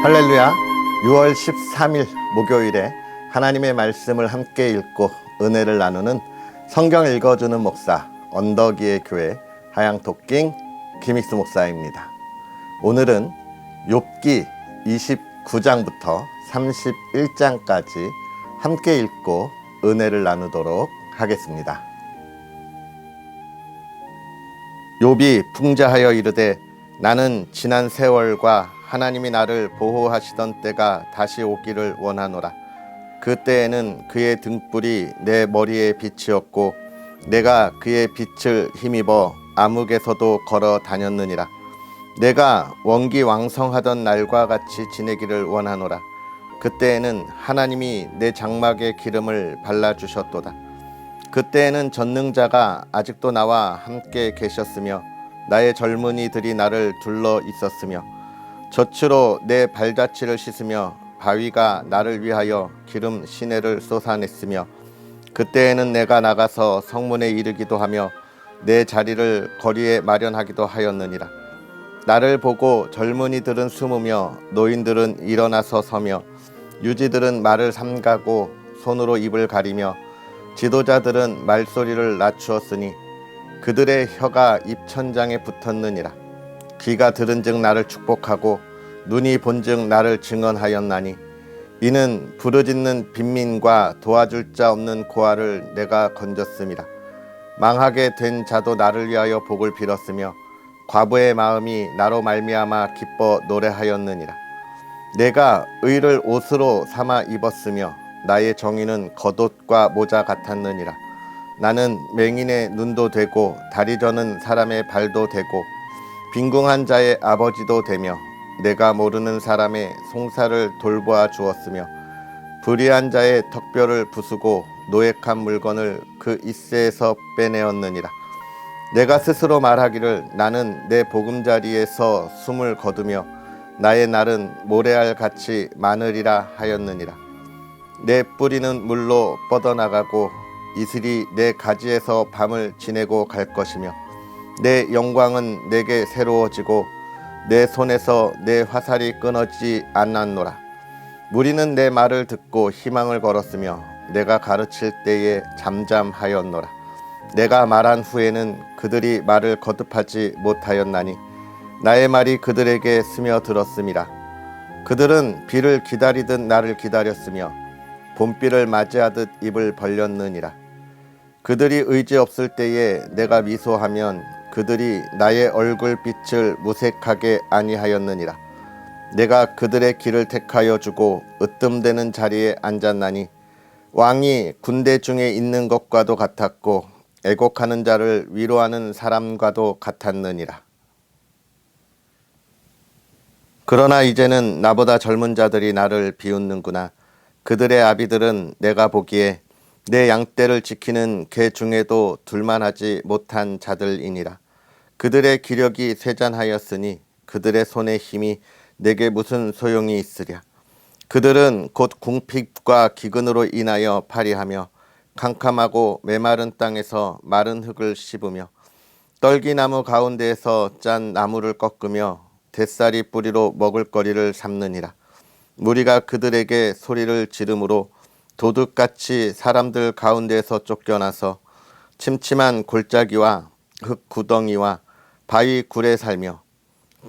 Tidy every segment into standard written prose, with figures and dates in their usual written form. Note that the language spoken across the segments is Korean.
할렐루야. 6월 13일 목요일에 하나님의 말씀을 함께 읽고 은혜를 나누는 성경 읽어주는 목사 언덕위의 교회 하양토킹 김익수 목사입니다. 오늘은 욥기 29장부터 31장까지 함께 읽고 은혜를 나누도록 하겠습니다. 욥이 풍자하여 이르되 나는 지난 세월과 하나님이 나를 보호하시던 때가 다시 오기를 원하노라. 그때에는 그의 등불이 내 머리에 빛이었고 내가 그의 빛을 힘입어 암흑에서도 걸어 다녔느니라. 내가 원기왕성하던 날과 같이 지내기를 원하노라. 그때에는 하나님이 내 장막에 기름을 발라주셨도다. 그때에는 전능자가 아직도 나와 함께 계셨으며 나의 젊은이들이 나를 둘러 있었으며 젖으로 내 발자취를 씻으며 바위가 나를 위하여 기름 시내를 쏟아냈으며 그때에는 내가 나가서 성문에 이르기도 하며 내 자리를 거리에 마련하기도 하였느니라. 나를 보고 젊은이들은 숨으며 노인들은 일어나서 서며 유지들은 말을 삼가고 손으로 입을 가리며 지도자들은 말소리를 낮추었으니 그들의 혀가 입천장에 붙었느니라. 귀가 들은즉 나를 축복하고 눈이 본즉 나를 증언하였나니 이는 부르짖는 빈민과 도와줄 자 없는 고아를 내가 건졌음이라. 망하게 된 자도 나를 위하여 복을 빌었으며 과부의 마음이 나로 말미암아 기뻐 노래하였느니라. 내가 의를 옷으로 삼아 입었으며 나의 정의는 겉옷과 모자 같았느니라. 나는 맹인의 눈도 되고 다리 저는 사람의 발도 되고 빈궁한 자의 아버지도 되며 내가 모르는 사람의 송사를 돌보아 주었으며 불의한 자의 턱뼈를 부수고 노획한 물건을 그 잇새에서 빼내었느니라. 내가 스스로 말하기를 나는 내 보금자리에서 숨을 거두며 나의 날은 모래알 같이 많으리라 하였느니라. 내 뿌리는 물로 뻗어나가고 이슬이 내 가지에서 밤을 지내고 갈 것이며 내 영광은 내게 새로워지고 내 손에서 내 화살이 끊어지지 않았노라. 무리는 내 말을 듣고 희망을 걸었으며 내가 가르칠 때에 잠잠하였노라. 내가 말한 후에는 그들이 말을 거듭하지 못하였나니 나의 말이 그들에게 스며들었음이라. 그들은 비를 기다리듯 나를 기다렸으며 봄비를 맞이하듯 입을 벌렸느니라. 그들이 의지 없을 때에 내가 미소하면 그들이 나의 얼굴빛을 무색하게 아니하였느니라. 내가 그들의 길을 택하여 주고 으뜸되는 자리에 앉았나니 왕이 군대 중에 있는 것과도 같았고 애곡하는 자를 위로하는 사람과도 같았느니라. 그러나 이제는 나보다 젊은 자들이 나를 비웃는구나. 그들의 아비들은 내가 보기에 내 양떼를 지키는 개 중에도 둘만하지 못한 자들이니라. 그들의 기력이 쇠잔하였으니 그들의 손의 힘이 내게 무슨 소용이 있으랴. 그들은 곧 궁핍과 기근으로 인하여 파리하며 캄캄하고 메마른 땅에서 마른 흙을 씹으며 떨기나무 가운데에서 짠 나무를 꺾으며 뱃살이 뿌리로 먹을거리를 삼느니라. 무리가 그들에게 소리를 지르므로 도둑같이 사람들 가운데에서 쫓겨나서 침침한 골짜기와 흙 구덩이와 바위 굴에 살며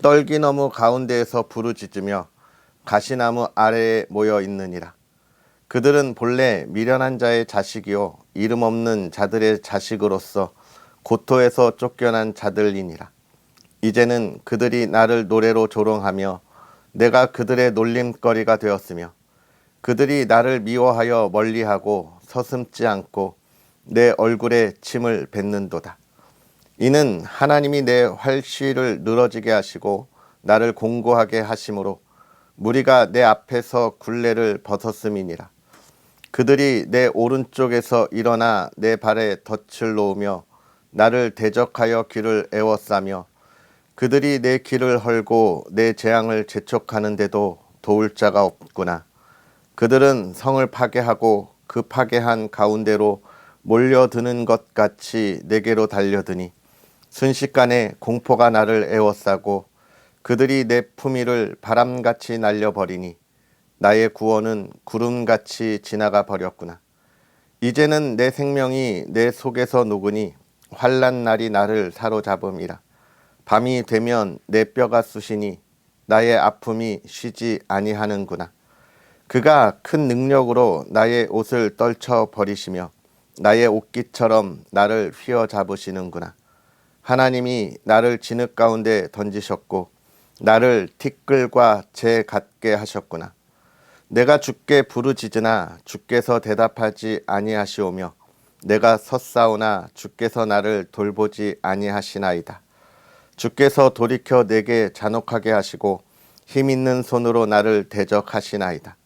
떨기나무 가운데에서 부르짖으며 가시나무 아래에 모여 있느니라. 그들은 본래 미련한 자의 자식이요 이름 없는 자들의 자식으로서 고토에서 쫓겨난 자들이니라. 이제는 그들이 나를 노래로 조롱하며 내가 그들의 놀림거리가 되었으며 그들이 나를 미워하여 멀리하고 서슴지 않고 내 얼굴에 침을 뱉는도다. 이는 하나님이 내 활시를 늘어지게 하시고 나를 공고하게 하심으로 무리가 내 앞에서 굴레를 벗었음이니라. 그들이 내 오른쪽에서 일어나 내 발에 덫을 놓으며 나를 대적하여 길을 에워싸며 그들이 내 길을 헐고 내 재앙을 재촉하는데도 도울 자가 없구나. 그들은 성을 파괴하고 그 파괴한 가운데로 몰려드는 것 같이 내게로 달려드니 순식간에 공포가 나를 에워싸고 그들이 내 품위를 바람같이 날려버리니 나의 구원은 구름같이 지나가 버렸구나. 이제는 내 생명이 내 속에서 녹으니 환난 날이 나를 사로잡음이라. 밤이 되면 내 뼈가 쑤시니 나의 아픔이 쉬지 아니하는구나. 그가 큰 능력으로 나의 옷을 떨쳐 버리시며 나의 옷깃처럼 나를 휘어잡으시는구나. 하나님이 나를 진흙 가운데 던지셨고 나를 티끌과 재 같게 하셨구나. 내가 주께 부르짖으나 주께서 대답하지 아니하시오며 내가 섰사오나 주께서 나를 돌보지 아니하시나이다. 주께서 돌이켜 내게 잔혹하게 하시고 힘있는 손으로 나를 대적하시나이다.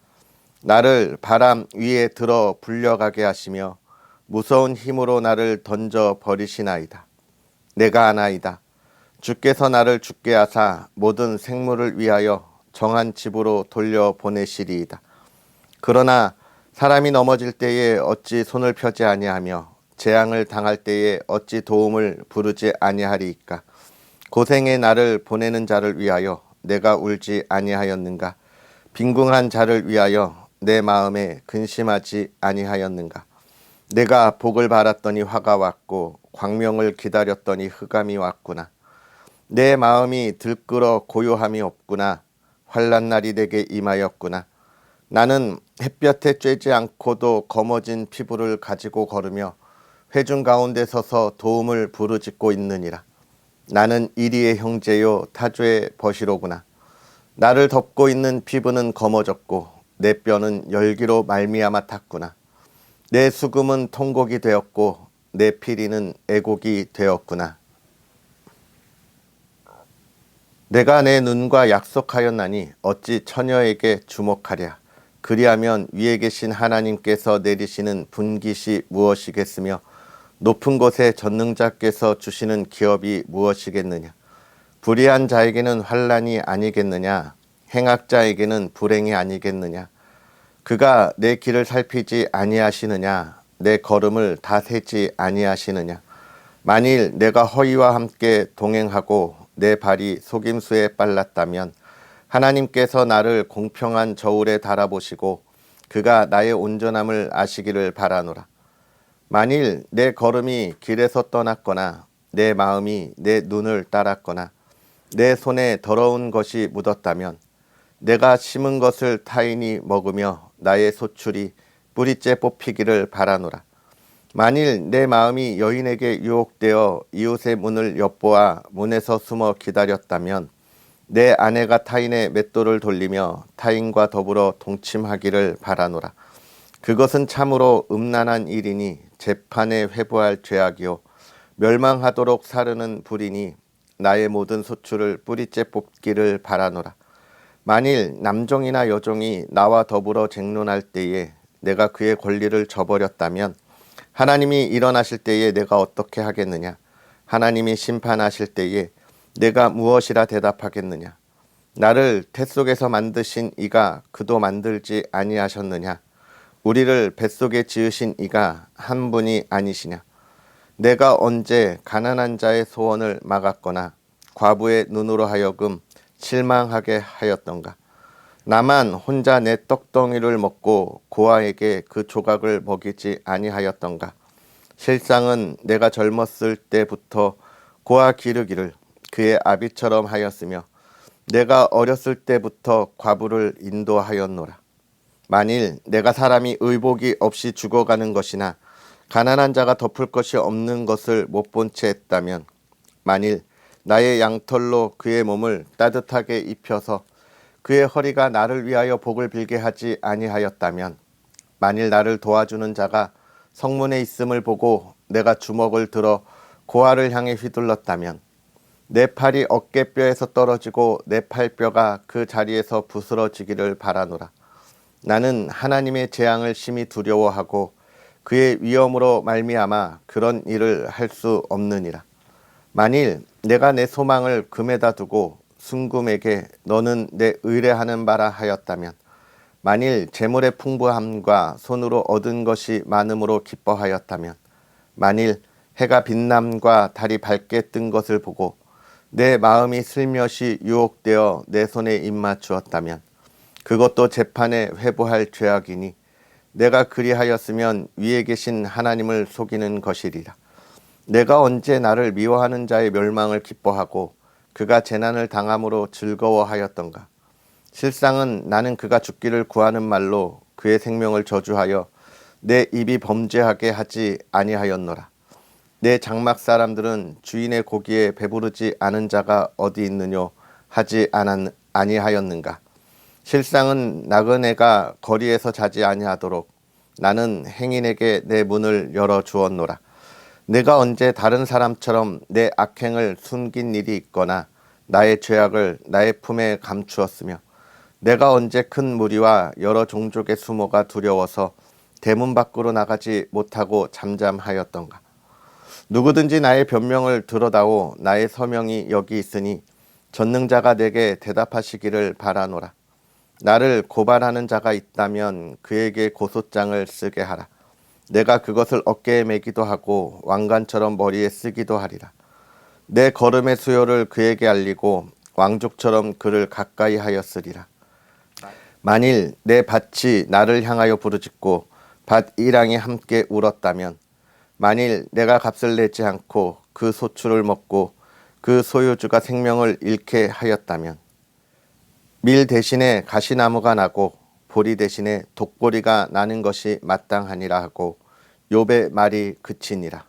나를 바람 위에 들어 불려가게 하시며 무서운 힘으로 나를 던져 버리시나이다. 내가 아나이다. 주께서 나를 죽게 하사 모든 생물을 위하여 정한 집으로 돌려보내시리이다. 그러나 사람이 넘어질 때에 어찌 손을 펴지 아니하며 재앙을 당할 때에 어찌 도움을 부르지 아니하리이까. 고생의 나를 보내는 자를 위하여 내가 울지 아니하였는가. 빈궁한 자를 위하여 내 마음에 근심하지 아니하였는가. 내가 복을 바랐더니 화가 왔고 광명을 기다렸더니 흑암이 왔구나. 내 마음이 들끓어 고요함이 없구나. 환난 날이 내게 임하였구나. 나는 햇볕에 쬐지 않고도 검어진 피부를 가지고 걸으며 회중 가운데 서서 도움을 부르짖고 있느니라. 나는 이리의 형제요 타조의 벗이로구나. 나를 덮고 있는 피부는 검어졌고 내 뼈는 열기로 말미암아 탔구나. 내 수금은 통곡이 되었고 내 피리는 애곡이 되었구나. 내가 내 눈과 약속하였나니 어찌 처녀에게 주목하랴. 그리하면 위에 계신 하나님께서 내리시는 분깃이 무엇이겠으며 높은 곳에 전능자께서 주시는 기업이 무엇이겠느냐. 불의한 자에게는 환난이 아니겠느냐. 행악자에게는 불행이 아니겠느냐. 그가 내 길을 살피지 아니하시느냐. 내 걸음을 다 세지 아니하시느냐. 만일 내가 허위와 함께 동행하고 내 발이 속임수에 빨랐다면 하나님께서 나를 공평한 저울에 달아보시고 그가 나의 온전함을 아시기를 바라노라. 만일 내 걸음이 길에서 떠났거나 내 마음이 내 눈을 따랐거나 내 손에 더러운 것이 묻었다면 내가 심은 것을 타인이 먹으며 나의 소출이 뿌리째 뽑히기를 바라노라. 만일 내 마음이 여인에게 유혹되어 이웃의 문을 엿보아 문에서 숨어 기다렸다면 내 아내가 타인의 맷돌을 돌리며 타인과 더불어 동침하기를 바라노라. 그것은 참으로 음란한 일이니 재판에 회부할 죄악이요 멸망하도록 사르는 불이니 나의 모든 소출을 뿌리째 뽑기를 바라노라. 만일 남종이나 여종이 나와 더불어 쟁론할 때에 내가 그의 권리를 저버렸다면 하나님이 일어나실 때에 내가 어떻게 하겠느냐. 하나님이 심판하실 때에 내가 무엇이라 대답하겠느냐. 나를 태 속에서 만드신 이가 그도 만들지 아니하셨느냐. 우리를 뱃속에 지으신 이가 한 분이 아니시냐. 내가 언제 가난한 자의 소원을 막았거나 과부의 눈으로 하여금 실망하게 하였던가. 나만 혼자 내 떡덩이를 먹고 고아에게 그 조각을 먹이지 아니하였던가. 실상은 내가 젊었을 때부터 고아 기르기를 그의 아비처럼 하였으며 내가 어렸을 때부터 과부를 인도하였노라. 만일 내가 사람이 의복이 없이 죽어가는 것이나 가난한 자가 덮을 것이 없는 것을 못 본 채 했다면 만일 나의 양털로 그의 몸을 따뜻하게 입혀서 그의 허리가 나를 위하여 복을 빌게 하지 아니하였다면 만일 나를 도와주는 자가 성문에 있음을 보고 내가 주먹을 들어 고아를 향해 휘둘렀다면 내 팔이 어깨뼈에서 떨어지고 내 팔뼈가 그 자리에서 부스러지기를 바라노라. 나는 하나님의 재앙을 심히 두려워하고 그의 위엄으로 말미암아 그런 일을 할 수 없느니라. 만일 내가 내 소망을 금에다 두고 순금에게 너는 내 의뢰하는 바라 하였다면 만일 재물의 풍부함과 손으로 얻은 것이 많음으로 기뻐하였다면 만일 해가 빛남과 달이 밝게 뜬 것을 보고 내 마음이 슬며시 유혹되어 내 손에 입맞추었다면 그것도 재판에 회부할 죄악이니 내가 그리하였으면 위에 계신 하나님을 속이는 것이리라. 내가 언제 나를 미워하는 자의 멸망을 기뻐하고 그가 재난을 당함으로 즐거워하였던가. 실상은 나는 그가 죽기를 구하는 말로 그의 생명을 저주하여 내 입이 범죄하게 하지 아니하였노라. 내 장막 사람들은 주인의 고기에 배부르지 않은 자가 어디 있느뇨 하지 아니하였는가. 실상은 나그네가 거리에서 자지 아니하도록 나는 행인에게 내 문을 열어 주었노라. 내가 언제 다른 사람처럼 내 악행을 숨긴 일이 있거나 나의 죄악을 나의 품에 감추었으며 내가 언제 큰 무리와 여러 종족의 수모가 두려워서 대문 밖으로 나가지 못하고 잠잠하였던가. 누구든지 나의 변명을 들어다오 나의 서명이 여기 있으니 전능자가 내게 대답하시기를 바라노라. 나를 고발하는 자가 있다면 그에게 고소장을 쓰게 하라. 내가 그것을 어깨에 매기도 하고 왕관처럼 머리에 쓰기도 하리라. 내 걸음의 수요를 그에게 알리고 왕족처럼 그를 가까이 하였으리라. 만일 내 밭이 나를 향하여 부르짖고 밭 이랑이 함께 울었다면 만일 내가 값을 내지 않고 그 소출을 먹고 그 소유주가 생명을 잃게 하였다면 밀 대신에 가시나무가 나고 보리 대신에 독보리가 나는 것이 마땅하니라 하고 욥의 말이 그치니라.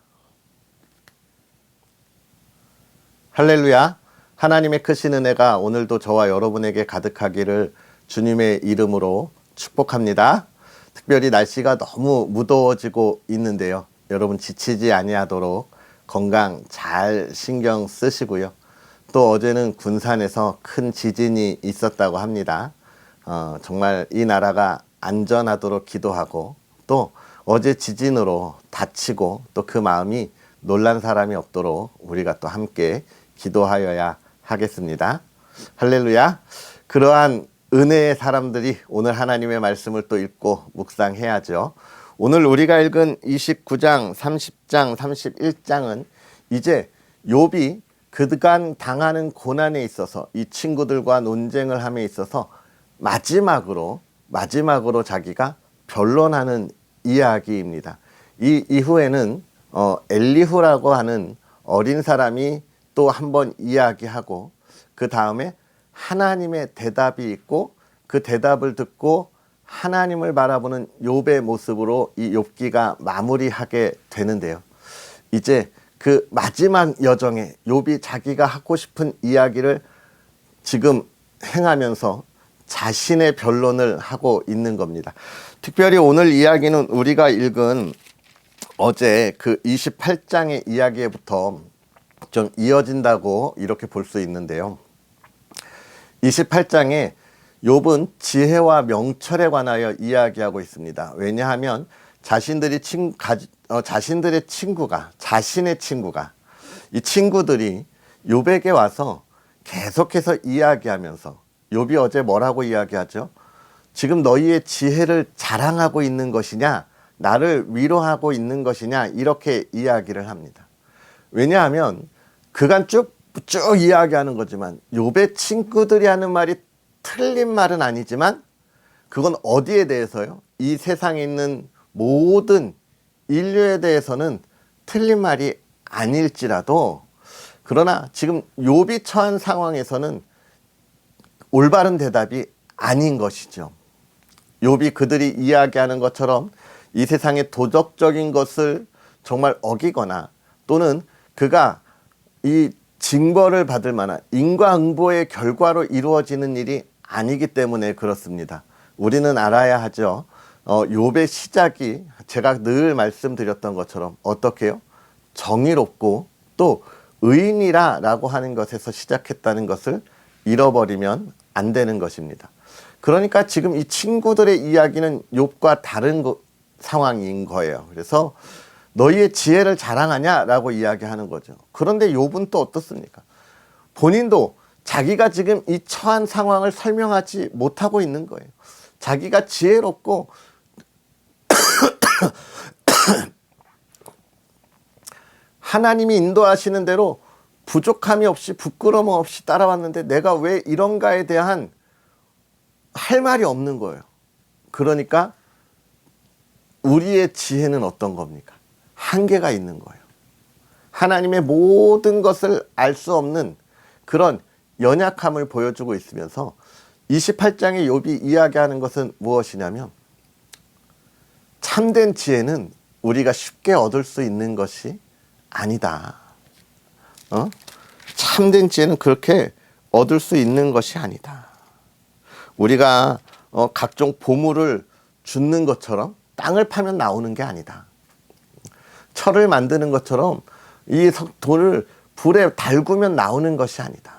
할렐루야. 하나님의 크신 은혜가 오늘도 저와 여러분에게 가득하기를 주님의 이름으로 축복합니다. 특별히 날씨가 너무 무더워지고 있는데요. 여러분 지치지 아니하도록 건강 잘 신경 쓰시고요. 또 어제는 군산에서 큰 지진이 있었다고 합니다. 정말 이 나라가 안전하도록 기도하고 또 어제 지진으로 다치고 또 그 마음이 놀란 사람이 없도록 우리가 또 함께 기도하여야 하겠습니다. 할렐루야. 그러한 은혜의 사람들이 오늘 하나님의 말씀을 또 읽고 묵상해야죠. 오늘 우리가 읽은 29장, 30장, 31장은 이제 욥이 그간 당하는 고난에 있어서 이 친구들과 논쟁을 함에 있어서 마지막으로 자기가 변론하는 이야기입니다. 이 이후에는 엘리후라고 하는 어린 사람이 또 한번 이야기하고 그 다음에 하나님의 대답이 있고 그 대답을 듣고 하나님을 바라보는 욥의 모습으로 이 욥기가 마무리하게 되는데요. 이제 그 마지막 여정에 욥이 자기가 하고 싶은 이야기를 지금 행하면서 자신의 변론을 하고 있는 겁니다. 특별히 오늘 이야기는 우리가 읽은 어제 그 28장의 이야기부터 좀 이어진다고 이렇게 볼 수 있는데요. 28장에 욥은 지혜와 명철에 관하여 이야기하고 있습니다. 왜냐하면 자신의 친구가 이 친구들이 욥에게 와서 계속해서 이야기하면서 욥이 어제 뭐라고 이야기하죠? 지금 너희의 지혜를 자랑하고 있는 것이냐, 나를 위로하고 있는 것이냐, 이렇게 이야기를 합니다. 왜냐하면 그간 쭉 이야기하는 거지만 욥의 친구들이 하는 말이 틀린 말은 아니지만 그건 어디에 대해서요? 이 세상에 있는 모든 인류에 대해서는 틀린 말이 아닐지라도 그러나 지금 욥이 처한 상황에서는 올바른 대답이 아닌 것이죠. 욥이 그들이 이야기하는 것처럼 이 세상의 도덕적인 것을 정말 어기거나 또는 그가 이 징벌을 받을 만한 인과응보의 결과로 이루어지는 일이 아니기 때문에 그렇습니다. 우리는 알아야 하죠. 욥의 시작이 제가 늘 말씀드렸던 것처럼 어떻게 해요? 정의롭고 또 의인이라 라고 하는 것에서 시작했다는 것을 잃어버리면 안 되는 것입니다. 그러니까 지금 이 친구들의 이야기는 욥과 다른 상황인 거예요. 그래서 너희의 지혜를 자랑하냐라고 이야기하는 거죠. 그런데 욥은 또 어떻습니까? 본인도 자기가 지금 이 처한 상황을 설명하지 못하고 있는 거예요. 자기가 지혜롭고 하나님이 인도하시는 대로 부족함이 없이 부끄러움 없이 따라왔는데 내가 왜 이런가에 대한 할 말이 없는 거예요. 그러니까 우리의 지혜는 어떤 겁니까? 한계가 있는 거예요. 하나님의 모든 것을 알 수 없는 그런 연약함을 보여주고 있으면서 28장의 욥이 이야기하는 것은 무엇이냐면 참된 지혜는 우리가 쉽게 얻을 수 있는 것이 아니다. 참된 지혜는 그렇게 얻을 수 있는 것이 아니다. 우리가 각종 보물을 줍는 것처럼 땅을 파면 나오는 게 아니다. 철을 만드는 것처럼 이 돌을 불에 달구면 나오는 것이 아니다.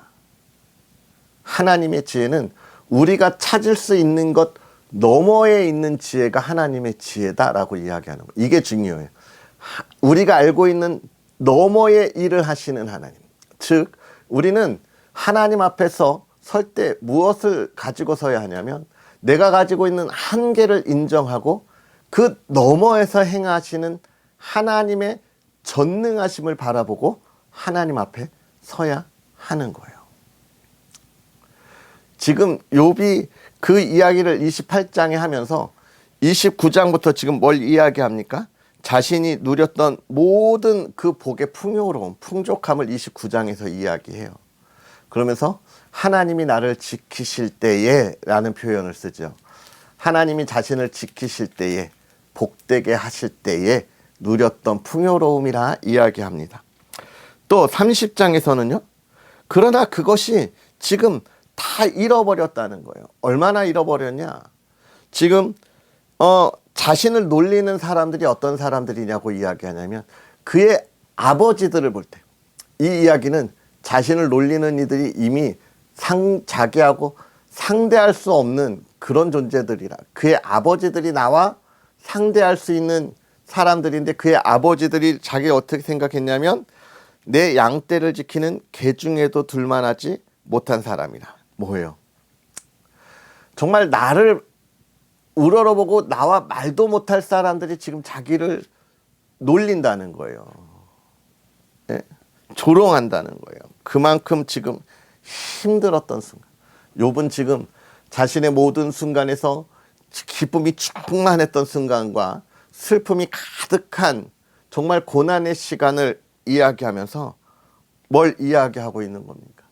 하나님의 지혜는 우리가 찾을 수 있는 것 너머에 있는 지혜가 하나님의 지혜다라고 이야기하는 거예요. 이게 중요해요. 우리가 알고 있는 너머의 일을 하시는 하나님. 즉 우리는 하나님 앞에서 설 때 무엇을 가지고 서야 하냐면 내가 가지고 있는 한계를 인정하고 그 너머에서 행하시는 하나님의 전능하심을 바라보고 하나님 앞에 서야 하는 거예요. 지금 욥이 그 이야기를 28장에 하면서 29장부터 지금 뭘 이야기합니까? 자신이 누렸던 모든 그 복의 풍요로움, 풍족함을 29장에서 이야기해요. 그러면서 하나님이 나를 지키실 때에 라는 표현을 쓰죠. 하나님이 자신을 지키실 때에, 복되게 하실 때에 누렸던 풍요로움이라 이야기합니다. 또 30장에서는요. 그러나 그것이 지금 다 잃어버렸다는 거예요. 얼마나 잃어버렸냐? 지금 자신을 놀리는 사람들이 어떤 사람들이냐고 이야기하냐면 그의 아버지들을 볼 때 이 이야기는 자신을 놀리는 이들이 이미 자기하고 상대할 수 없는 그런 존재들이라. 그의 아버지들이 나와 상대할 수 있는 사람들인데 그의 아버지들이 자기가 어떻게 생각했냐면 내 양떼를 지키는 개 중에도 둘만하지 못한 사람이라. 뭐예요? 정말 나를 우러러보고 나와 말도 못할 사람들이 지금 자기를 놀린다는 거예요. 네? 조롱한다는 거예요. 그만큼 지금 힘들었던 순간. 욥은 지금 자신의 모든 순간에서 기쁨이 충만했던 순간과 슬픔이 가득한 정말 고난의 시간을 이야기하면서 뭘 이야기하고 있는 겁니까?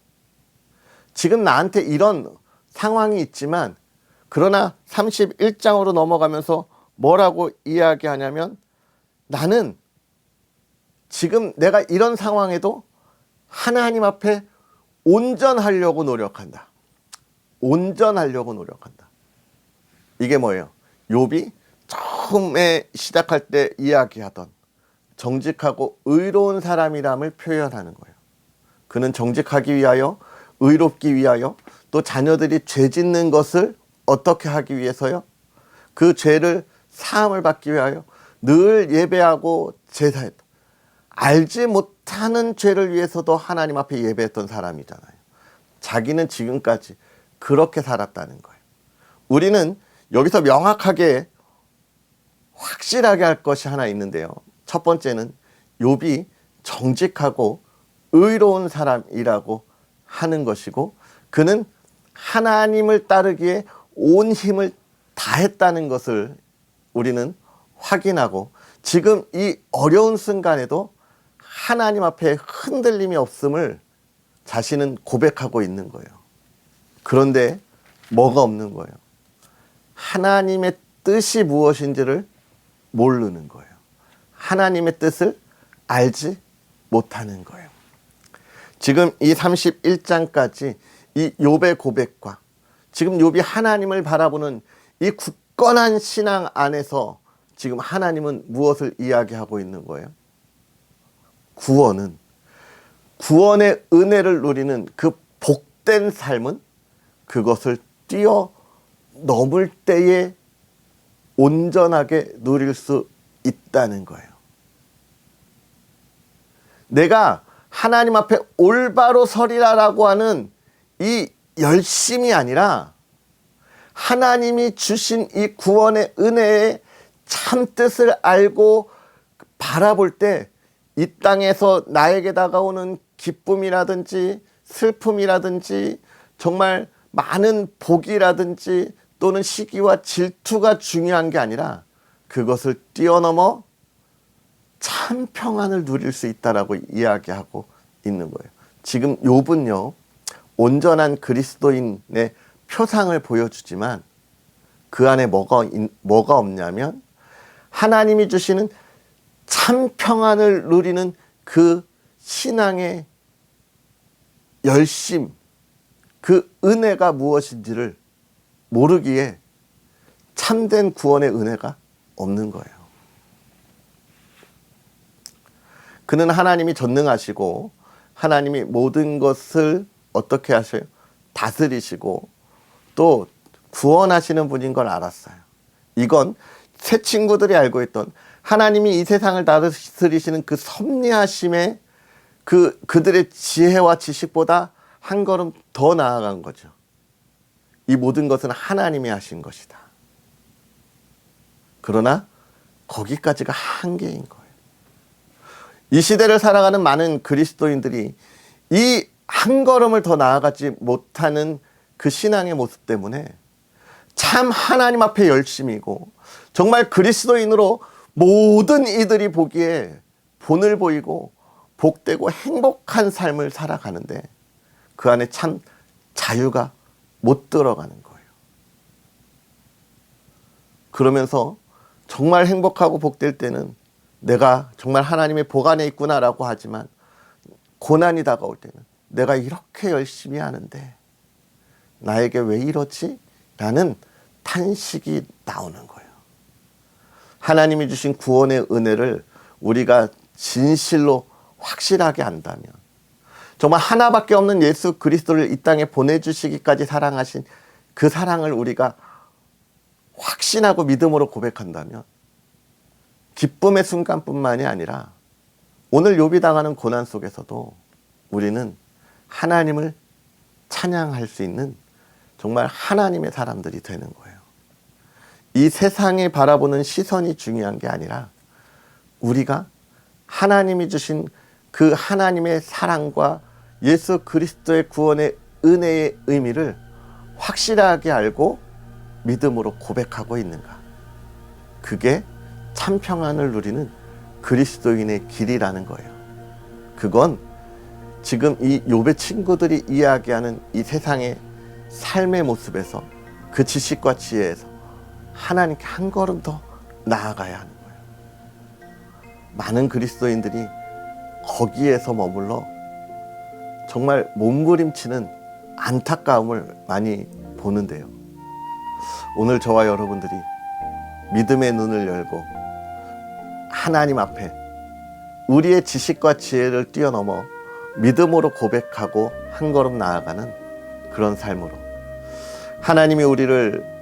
지금 나한테 이런 상황이 있지만 그러나 31장으로 넘어가면서 뭐라고 이야기하냐면 나는 지금 내가 이런 상황에도 하나님 앞에 온전하려고 노력한다. 온전하려고 노력한다. 이게 뭐예요? 욥이 처음에 시작할 때 이야기하던 정직하고 의로운 사람이람을 표현하는 거예요. 그는 정직하기 위하여 의롭기 위하여 또 자녀들이 죄 짓는 것을 어떻게 하기 위해서요? 그 죄를 사함을 받기 위하여 늘 예배하고 제사했다. 알지 못하는 죄를 위해서도 하나님 앞에 예배했던 사람이잖아요. 자기는 지금까지 그렇게 살았다는 거예요. 우리는 여기서 명확하게 확실하게 할 것이 하나 있는데요. 첫 번째는 욥이 정직하고 의로운 사람이라고 하는 것이고 그는 하나님을 따르기에 온 힘을 다했다는 것을 우리는 확인하고 지금 이 어려운 순간에도 하나님 앞에 흔들림이 없음을 자신은 고백하고 있는 거예요. 그런데 뭐가 없는 거예요? 하나님의 뜻이 무엇인지를 모르는 거예요. 하나님의 뜻을 알지 못하는 거예요. 지금 이 31장까지 이 욥의 고백과 지금 욥이 하나님을 바라보는 이 굳건한 신앙 안에서 지금 하나님은 무엇을 이야기하고 있는 거예요? 구원의 은혜를 누리는 그 복된 삶은 그것을 뛰어넘을 때에 온전하게 누릴 수 있다는 거예요. 내가 하나님 앞에 올바로 서리라라고 하는 이 열심이 아니라 하나님이 주신 이 구원의 은혜의 참 뜻을 알고 바라볼 때 이 땅에서 나에게 다가오는 기쁨이라든지 슬픔이라든지 정말 많은 복이라든지 또는 시기와 질투가 중요한 게 아니라 그것을 뛰어넘어 참 평안을 누릴 수 있다라고 이야기하고 있는 거예요. 지금 욥은요, 온전한 그리스도인의 표상을 보여주지만 그 안에 뭐가 없냐면 하나님이 주시는 참 평안을 누리는 그 신앙의 열심, 그 은혜가 무엇인지를 모르기에 참된 구원의 은혜가 없는 거예요. 그는 하나님이 전능하시고 하나님이 모든 것을 어떻게 하셔요? 다스리시고 또 구원하시는 분인 걸 알았어요. 이건 새 친구들이 알고 있던 하나님이 이 세상을 다스리시는 그 섭리하심에 그들의 지혜와 지식보다 한 걸음 더 나아간 거죠. 이 모든 것은 하나님이 하신 것이다. 그러나 거기까지가 한계인 거예요. 이 시대를 살아가는 많은 그리스도인들이 이 한 걸음을 더 나아가지 못하는 그 신앙의 모습 때문에 참 하나님 앞에 열심이고 정말 그리스도인으로 모든 이들이 보기에 본을 보이고 복되고 행복한 삶을 살아가는데 그 안에 참 자유가 못 들어가는 거예요. 그러면서 정말 행복하고 복될 때는 내가 정말 하나님의 복 안에 있구나라고 하지만 고난이 다가올 때는 내가 이렇게 열심히 하는데 나에게 왜 이러지? 라는 탄식이 나오는 거예요. 하나님이 주신 구원의 은혜를 우리가 진실로 확실하게 안다면 정말 하나밖에 없는 예수 그리스도를 이 땅에 보내주시기까지 사랑하신 그 사랑을 우리가 확신하고 믿음으로 고백한다면 기쁨의 순간뿐만이 아니라 오늘 욥이 당하는 고난 속에서도 우리는 하나님을 찬양할 수 있는 정말 하나님의 사람들이 되는 거예요. 이 세상이 바라보는 시선이 중요한 게 아니라 우리가 하나님이 주신 그 하나님의 사랑과 예수 그리스도의 구원의 은혜의 의미를 확실하게 알고 믿음으로 고백하고 있는가. 그게 참 평안을 누리는 그리스도인의 길이라는 거예요. 그건 지금 이 욥의 친구들이 이야기하는 이 세상의 삶의 모습에서 그 지식과 지혜에서 하나님께 한 걸음 더 나아가야 하는 거예요. 많은 그리스도인들이 거기에서 머물러 정말 몸부림치는 안타까움을 많이 보는데요. 오늘 저와 여러분들이 믿음의 눈을 열고 하나님 앞에 우리의 지식과 지혜를 뛰어넘어 믿음으로 고백하고 한 걸음 나아가는 그런 삶으로 하나님이 우리를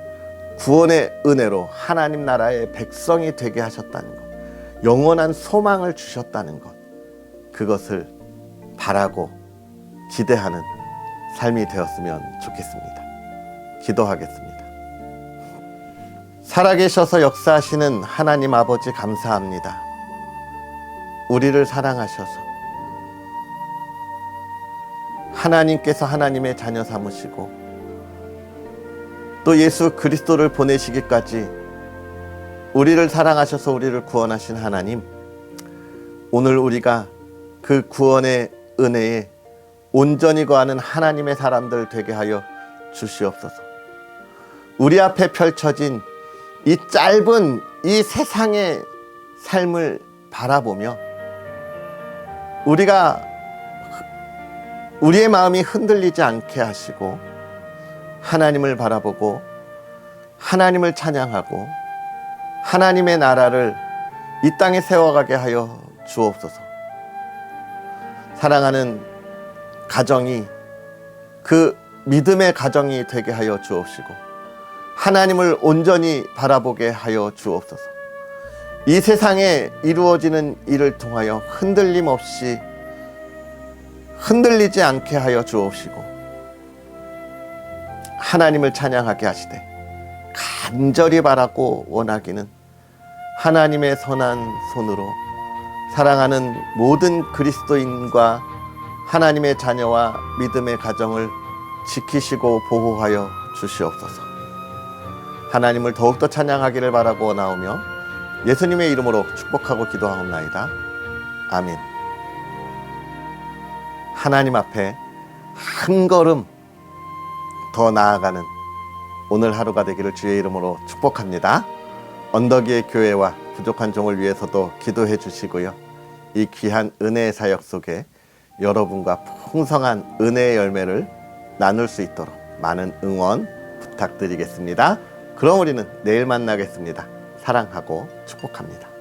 구원의 은혜로 하나님 나라의 백성이 되게 하셨다는 것, 영원한 소망을 주셨다는 것, 그것을 바라고 기대하는 삶이 되었으면 좋겠습니다. 기도하겠습니다. 살아계셔서 역사하시는 하나님 아버지 감사합니다. 우리를 사랑하셔서 하나님께서 하나님의 자녀 삼으시고 또 예수 그리스도를 보내시기까지 우리를 사랑하셔서 우리를 구원하신 하나님, 오늘 우리가 그 구원의 은혜에 온전히 거하는 하나님의 사람들 되게 하여 주시옵소서. 우리 앞에 펼쳐진 이 짧은 이 세상의 삶을 바라보며 우리의 마음이 흔들리지 않게 하시고 하나님을 바라보고 하나님을 찬양하고 하나님의 나라를 이 땅에 세워가게 하여 주옵소서. 사랑하는 가정이 그 믿음의 가정이 되게 하여 주옵시고 하나님을 온전히 바라보게 하여 주옵소서. 이 세상에 이루어지는 일을 통하여 흔들림 없이 흔들리지 않게 하여 주옵시고 하나님을 찬양하게 하시되 간절히 바라고 원하기는 하나님의 선한 손으로 사랑하는 모든 그리스도인과 하나님의 자녀와 믿음의 가정을 지키시고 보호하여 주시옵소서. 하나님을 더욱더 찬양하기를 바라고 원하오며 예수님의 이름으로 축복하고 기도하옵나이다. 아멘. 하나님 앞에 한 걸음 더 나아가는 오늘 하루가 되기를 주의 이름으로 축복합니다. 언덕 위의 교회와 부족한 종을 위해서도 기도해 주시고요. 이 귀한 은혜의 사역 속에 여러분과 풍성한 은혜의 열매를 나눌 수 있도록 많은 응원 부탁드리겠습니다. 그럼 우리는 내일 만나겠습니다. 사랑하고 축복합니다.